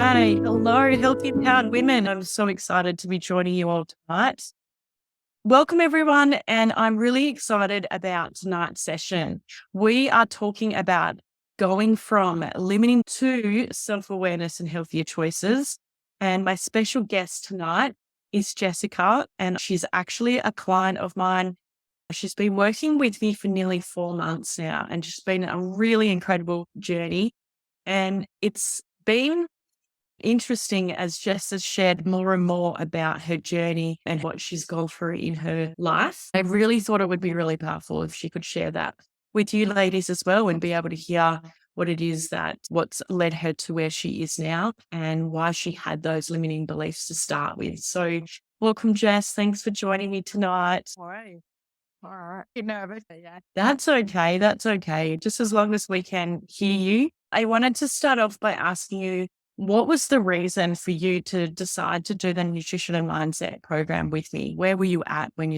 Hi, hello, Healthy Empowered Women. I'm so excited to be joining you all tonight. Welcome, everyone, and I'm really excited about tonight's session. We are talking about going from limiting to self-awareness and healthier choices. And my special guest tonight is Jessica, and she's actually a client of mine. She's been working with me for nearly 4 months now, and it's been a really incredible journey. And it's been interesting as Jess has shared more and more about her journey and what she's gone through in her life. I really thought it would be really powerful if she could share that with you ladies as well and be able to hear what it is what's led her to where she is now and why she had those limiting beliefs to start with. So welcome, Jess. Thanks for joining me tonight. All right. All right. Get nervous. Yeah. That's okay. That's okay. Just as long as we can hear you. I wanted to start off by asking you, what was the reason for you to decide to do the nutrition and mindset program with me? Where were you at when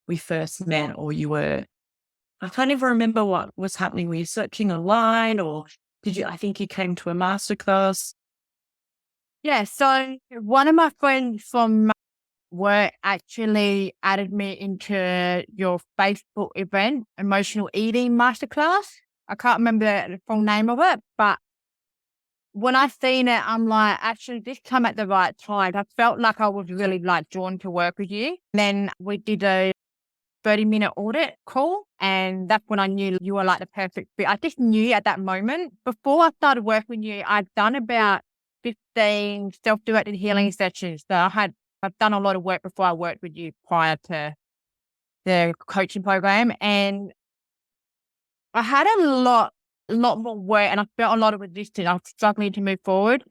we first met, or I can't even remember what was happening. Were you searching online, or I think you came to a masterclass? Yeah. So one of my friends from work actually added me into your Facebook event, Emotional Eating Masterclass. I can't remember the full name of it, but when I seen it, I'm like, actually, this come at the right time. I felt like I was really like drawn to work with you. Then we did a 30-minute audit call. And that's when I knew you were like the perfect fit. I just knew at that moment. Before I started working with you, I'd done about 15 self-directed healing sessions. So I've done a lot of work before I worked with you prior to the coaching program. And I had a lot more work and I felt a lot of resistance. I was struggling to move forward.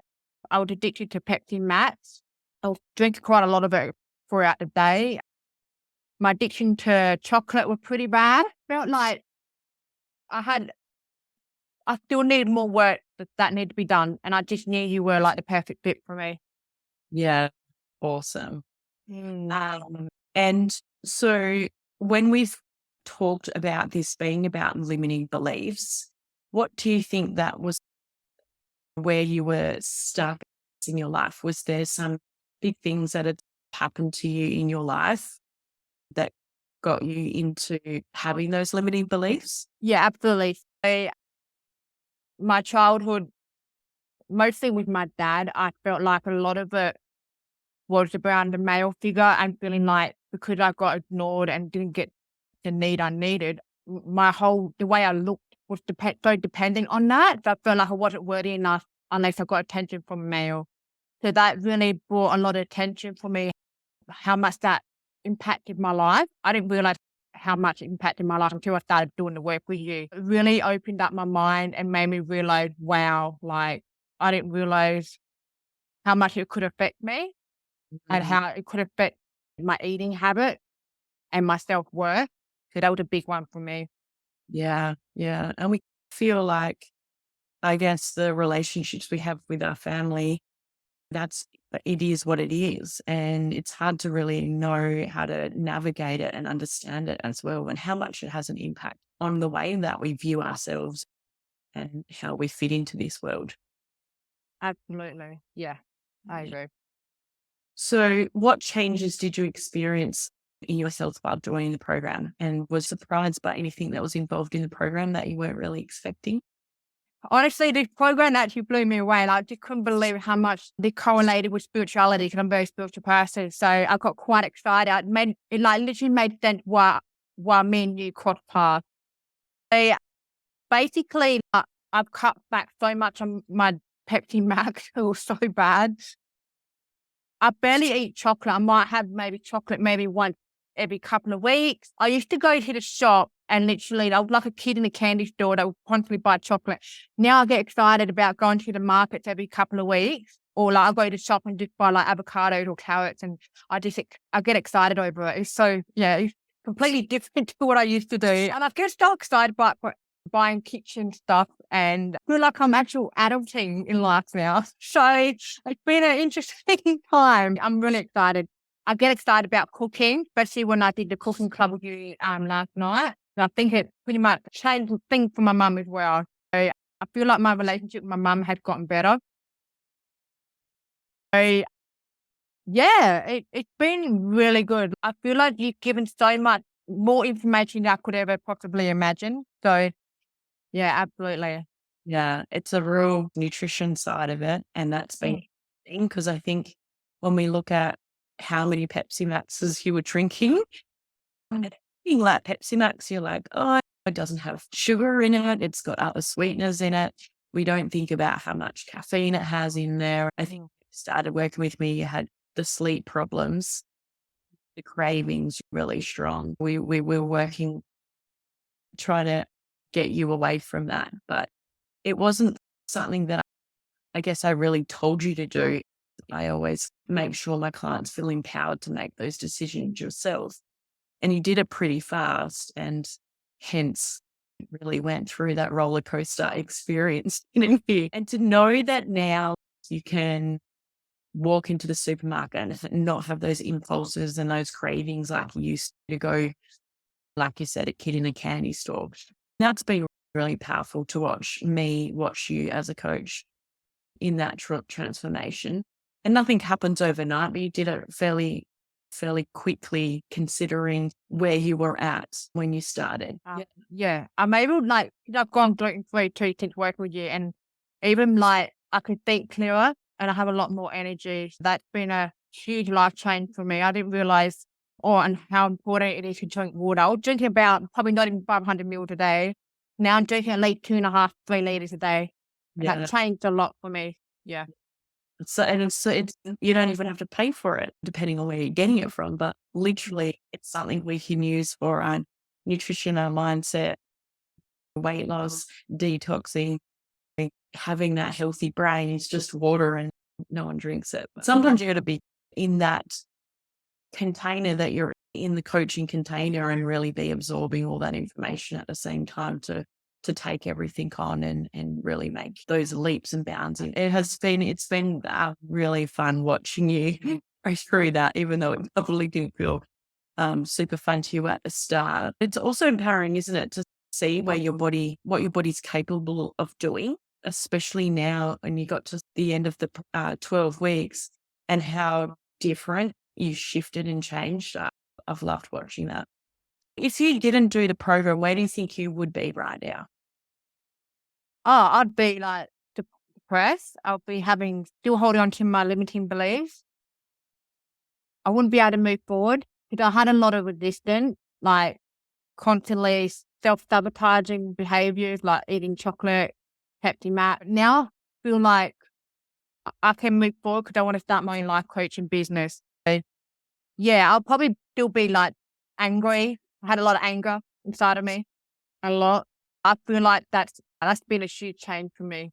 I was addicted to Pepsi Max. I was drinking quite a lot of it throughout the day. My addiction to chocolate was pretty bad. Felt like I still needed more work that needed to be done. And I just knew you were like the perfect fit for me. Yeah, awesome. Mm. And so when we've talked about this being about limiting beliefs, what do you think that was where you were stuck in your life? Was there some big things that had happened to you in your life that got you into having those limiting beliefs? Yeah, absolutely. My childhood, mostly with my dad, I felt like a lot of it was around the male figure and feeling like because I got ignored and didn't get the need I needed, the way I looked was so dependent on that. So I felt like I wasn't worthy enough unless I got attention from a male. So that really brought a lot of attention for me, how much that impacted my life. I didn't realize how much it impacted my life until I started doing the work with you. It really opened up my mind and made me realize, wow, like I didn't realize how much it could affect me and Mm, how it could affect my eating habit and my self-worth. So that was a big one for me. yeah, yeah. And we feel like, I guess, the relationships we have with our family, it is what it is. And it's hard to really know how to navigate it and understand it as well, and how much it has an impact on the way that we view ourselves and how we fit into this world. Absolutely. Yeah, I Yeah. agree. So, what changes did you experience in yourself while joining the program? And was surprised by anything that was involved in the program that you weren't really expecting? Honestly, this program actually blew me away. Like, I just couldn't believe how much they correlated with spirituality because I'm a very spiritual person. So I got quite excited. It like literally made sense why me and you crossed paths. So basically, I've cut back so much on my Pepsi Max. It was so bad. I barely eat chocolate. I might have maybe chocolate maybe once every couple of weeks. I used to go to the shop and literally, I was like a kid in a candy store that would constantly buy chocolate. Now I get excited about going to the markets every couple of weeks. Or like I'll go to the shop and just buy like avocados or carrots and I get excited over it. It's completely different to what I used to do. And I get so excited about buying kitchen stuff and I feel like I'm actual adulting in life now. So it's been an interesting time. I'm really excited. I get excited about cooking, especially when I did the cooking club with you last night. And I think it pretty much changed things for my mum as well. So I feel like my relationship with my mum has gotten better. So, yeah, it's been really good. I feel like you've given so much more information than I could ever possibly imagine. So, yeah, absolutely. Yeah, it's a real nutrition side of it. And that's been because I think when we look at how many Pepsi Maxes you were drinking, and being like Pepsi Max, you're like, oh, it doesn't have sugar in it. It's got other sweeteners in it. We don't think about how much caffeine it has in there. I think when you started working with me, you had the sleep problems, the cravings really strong. We were working, trying to get you away from that. But it wasn't something that I guess I really told you to do. I always make sure my clients feel empowered to make those decisions yourself. And you did it pretty fast, and hence really went through that roller coaster experience. And to know that now you can walk into the supermarket and not have those impulses and those cravings like you used to go, like you said, a kid in a candy store. That's been really powerful to watch you as a coach in that transformation. And nothing happens overnight, but you did it fairly quickly considering where you were at when you started. Yeah. I'm able, like, I've gone gluten-free too since working with you, and even like I could think clearer and I have a lot more energy. That's been a huge life change for me. I didn't realize, and how important it is to drink water. I was drinking about probably not even 500 mils a day. Now I'm drinking at least 2.5, 3 liters a day. And Yeah. that changed a lot for me. Yeah. It's you don't even have to pay for it, depending on where you're getting it from. But literally, it's something we can use for our nutrition, our mindset, weight loss, detoxing, having that healthy brain. Is just water, and no one drinks it. But sometimes you got to be in that container that you're in, the coaching container, and really be absorbing all that information at the same time to take everything on and really make those leaps and bounds. And it's been really fun watching you go through that, even though it probably didn't feel super fun to you at the start. It's also empowering, isn't it, to see what your body's capable of doing, especially now when you got to the end of the 12 weeks and how different you shifted and changed. I've loved watching that. If you didn't do the program, where do you think you would be right now? Oh, I'd be like depressed. I'll be still holding on to my limiting beliefs. I wouldn't be able to move forward because I had a lot of resistance, like constantly self-sabotaging behaviors, like eating chocolate, Pepsi Max. Now I feel like I can move forward because I want to start my own life coaching business. So, yeah, I'll probably still be like angry. I had a lot of anger inside of me, a lot. I feel like that's been a huge change for me.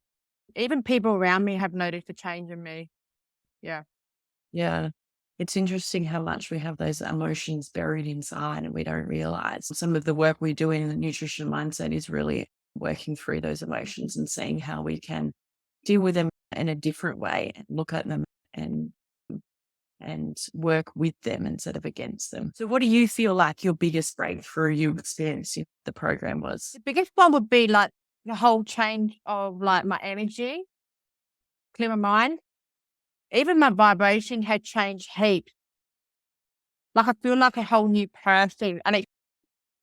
Even people around me have noticed a change in me. Yeah. Yeah. It's interesting how much we have those emotions buried inside and we don't realize. Some of the work we do in the nutrition mindset is really working through those emotions and seeing how we can deal with them in a different way and look at them and work with them instead of against them. So what do you feel like your biggest breakthrough you experienced in the program was? The biggest one would be like the whole change of like my energy, clear my mind. Even my vibration had changed heaps. Like I feel like a whole new person. And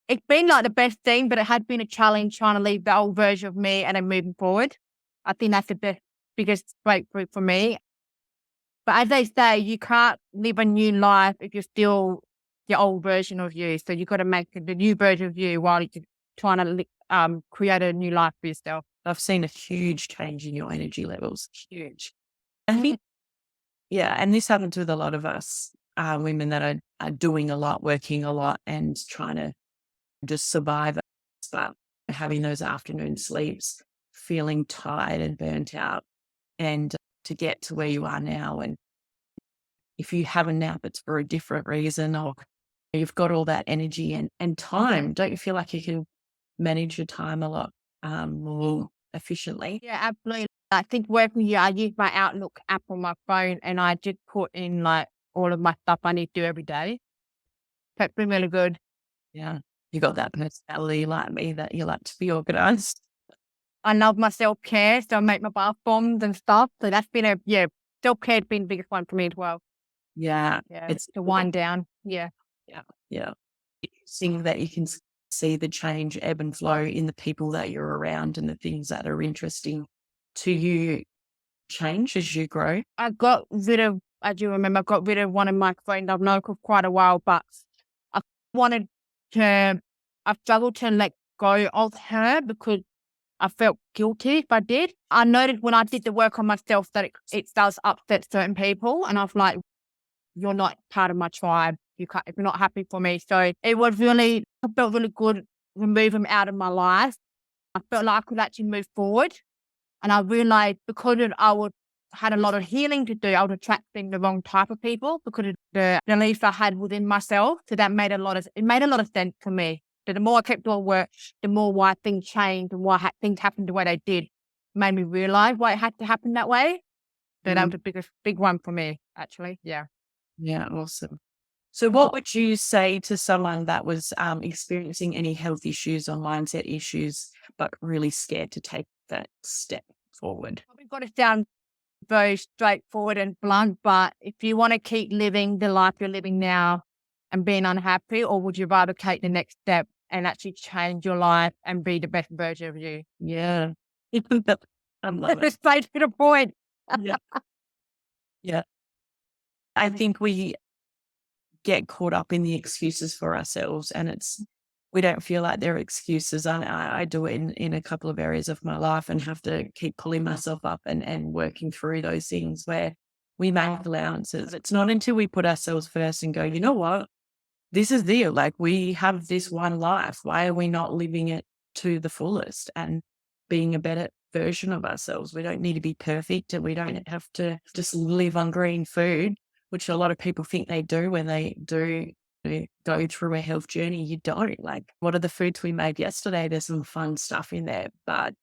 it's been like the best thing, but it had been a challenge trying to leave the old version of me and then moving forward. I think that's the biggest breakthrough for me. But as they say, you can't live a new life if you're still the old version of you. So you've got to make the new version of you while you're trying to create a new life for yourself. I've seen a huge change in your energy levels. Huge. I think, yeah, and this happens with a lot of us women that are doing a lot, working a lot, and trying to just survive. But having those afternoon sleeps, feeling tired and burnt out, and to get to where you are now. And if you have a nap, it's for a different reason, or you've got all that energy and time. Don't you feel like you can manage your time a lot more efficiently? Yeah, absolutely. I think working with you, I use my Outlook app on my phone and I just put in like all of my stuff I need to do every day. That's been really good. Yeah. You got that personality like me that you like to be organized. I love my self-care, so I make my bath bombs and stuff. So that's been self-care has been the biggest one for me as well. Yeah. Yeah. It's To wind down. Yeah. yeah. Seeing that you can see the change ebb and flow in the people that you're around and the things that are interesting to you change as you grow. I got rid of, I do remember, I got rid of one of my friends I've known for quite a while, but I wanted to, I struggled to let go of her because I felt guilty if I did. I noticed when I did the work on myself that it does upset certain people. And I was like, you're not part of my tribe. If you're not happy for me. So it was really, I felt really good to remove them out of my life. I felt like I could actually move forward. And I realized because had a lot of healing to do, I was attracting the wrong type of people because of the beliefs I had within myself. So that made a lot of sense for me. So the more I kept doing work, the more why things changed and why things happened the way they did. Made me realize why it had to happen that way. So that was the big one for me, actually. Yeah. Yeah, awesome. So what would you say to someone that was experiencing any health issues or mindset issues, but really scared to take that step forward? We've got to sound very straightforward and blunt, but if you want to keep living the life you're living now and being unhappy, or would you rather take the next step and actually change your life and be the best version of you? Yeah. I love it. Straight to the point. Yeah. Yeah. I think we get caught up in the excuses for ourselves, and we don't feel like they're excuses. I do it in a couple of areas of my life and have to keep pulling myself up and working through those things where we make allowances. It's not until we put ourselves first and go, you know what, this is deal. Like, we have this one life. Why are we not living it to the fullest and being a better version of ourselves? We don't need to be perfect, and we don't have to just live on green food, which a lot of people think they do when they do go through a health journey. You don't. Like, what are the foods we made yesterday? There's some fun stuff in there, but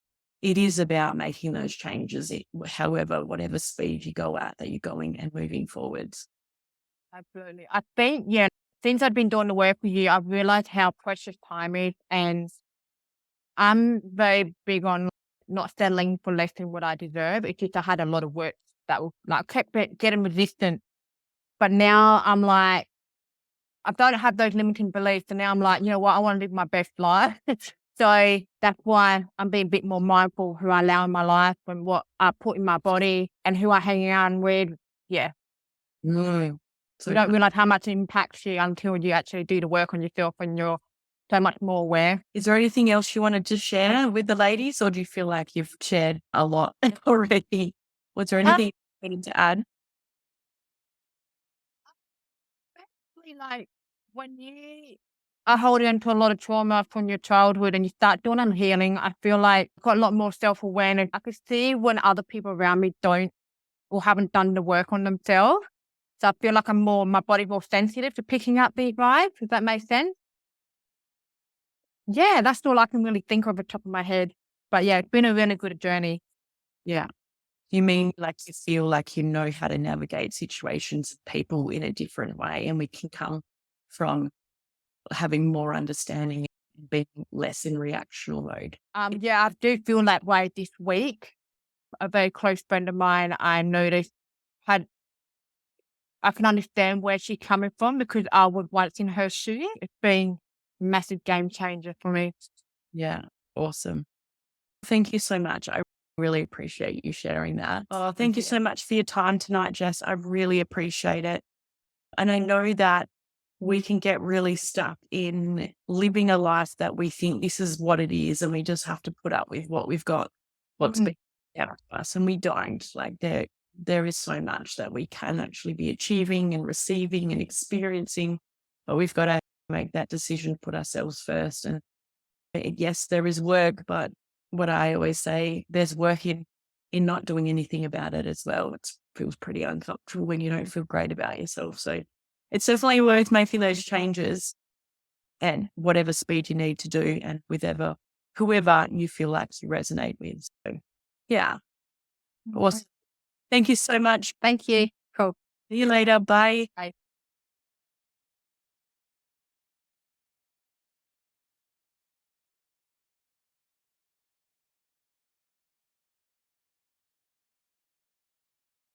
it is about making those changes, whatever speed you go at, that you're going and moving forwards. Absolutely. I think, yeah, since I've been doing the work with you, I've realized how precious time is. And I'm very big on not settling for less than what I deserve. It's just I had a lot of work that kept getting resistant. But now I'm like, I don't have those limiting beliefs. And now I'm like, you know what? I want to live my best life. So that's why I'm being a bit more mindful who I allow in my life and what I put in my body and who I hang around with. Yeah. Mm. So you don't realize how much it impacts you until you actually do the work on yourself and you're so much more aware. Is there anything else you wanted to share with the ladies, or do you feel like you've shared a lot already? Was there anything you wanted to add? Like when you are holding on to a lot of trauma from your childhood and you start doing some healing, I feel like I've got a lot more self-awareness. I could see when other people around me don't or haven't done the work on themselves. So I feel like my body's more sensitive to picking up these vibes. Does that make sense? Yeah, that's all I can really think of at the top of my head. But yeah, it's been a really good journey. Yeah. You mean like you feel like you know how to navigate situations and people in a different way, and we can come from having more understanding and being less in reactional mode. Yeah, I do feel that way this week. A very close friend of mine, I noticed, I can understand where she's coming from because I was once in her shoes. It's been a massive game changer for me. Yeah. Awesome. Thank you so much. I really appreciate you sharing that. Oh, thank you so much for your time tonight, Jess. I really appreciate it. And I know that we can get really stuck in living a life that we think this is what it is, and we just have to put up with what we've got, what's been out of us, and we don't. Like, there is so much that we can actually be achieving and receiving and experiencing, but we've got to make that decision, put ourselves first. And yes, there is work, but what I always say, there's work in not doing anything about it as well. It feels pretty uncomfortable when you don't feel great about yourself. So it's definitely worth making those changes and whatever speed you need to do, and with whoever you feel like you resonate with. So yeah. Awesome. Thank you so much. Thank you. Cool. See you later. Bye. Bye.